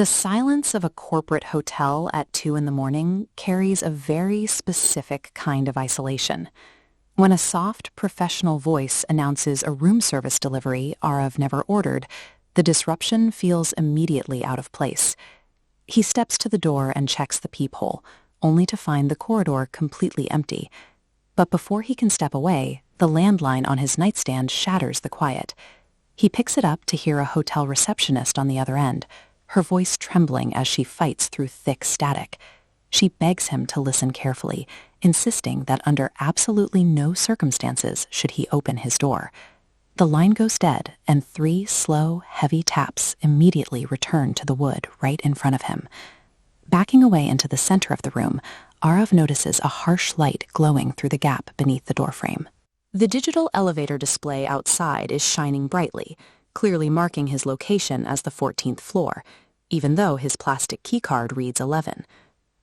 The silence of a corporate hotel at 2 in the morning carries a very specific kind of isolation. When a soft, professional voice announces a room service delivery Arav never ordered, the disruption feels immediately out of place. He steps to the door and checks the peephole, only to find the corridor completely empty. But before he can step away, the landline on his nightstand shatters the quiet. He picks it up to hear a hotel receptionist on the other end, her voice trembling as she fights through thick static. She begs him to listen carefully, insisting that under absolutely no circumstances should he open his door. The line goes dead, and 3 slow, heavy taps immediately return to the wood right in front of him. Backing away into the center of the room, Arav notices a harsh light glowing through the gap beneath the doorframe. The digital elevator display outside is shining brightly, clearly marking his location as the 14th floor, even though his plastic keycard reads 11.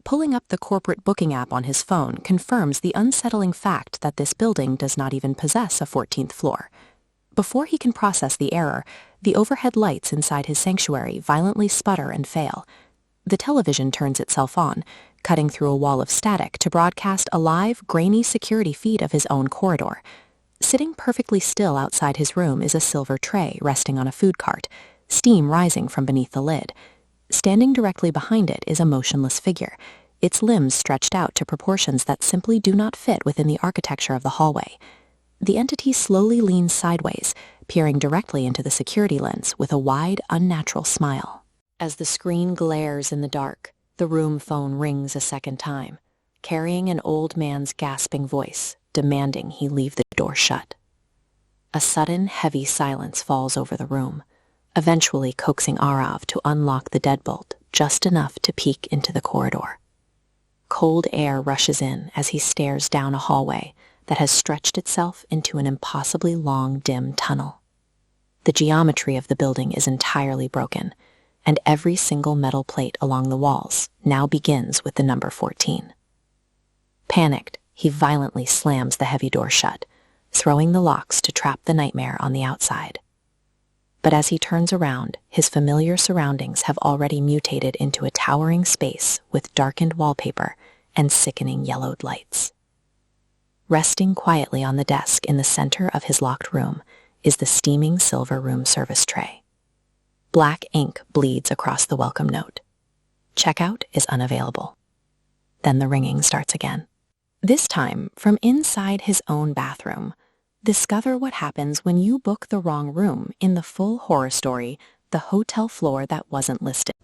Pulling up the corporate booking app on his phone confirms the unsettling fact that this building does not even possess a 14th floor. Before he can process the error, the overhead lights inside his sanctuary violently sputter and fail. The television turns itself on, cutting through a wall of static to broadcast a live, grainy security feed of his own corridor. Sitting perfectly still outside his room is a silver tray resting on a food cart, steam rising from beneath the lid. Standing directly behind it is a motionless figure, its limbs stretched out to proportions that simply do not fit within the architecture of the hallway. The entity slowly leans sideways, peering directly into the security lens with a wide, unnatural smile. As the screen glares in the dark, the room phone rings a second time, carrying an old man's gasping voice, demanding he leave the door shut. A sudden, heavy silence falls over the room, eventually coaxing Arav to unlock the deadbolt just enough to peek into the corridor. Cold air rushes in as he stares down a hallway that has stretched itself into an impossibly long, dim tunnel. The geometry of the building is entirely broken, and every single metal plate along the walls now begins with the number 14. Panicked, he violently slams the heavy door shut, throwing the locks to trap the nightmare on the outside. But as he turns around, his familiar surroundings have already mutated into a towering space with darkened wallpaper and sickening yellowed lights. Resting quietly on the desk in the center of his locked room is the steaming silver room service tray. Black ink bleeds across the welcome note. Checkout is unavailable. Then the ringing starts again. This time from inside his own bathroom. Discover what happens when you book the wrong room in the full horror story, The Hotel Floor That Wasn't Listed.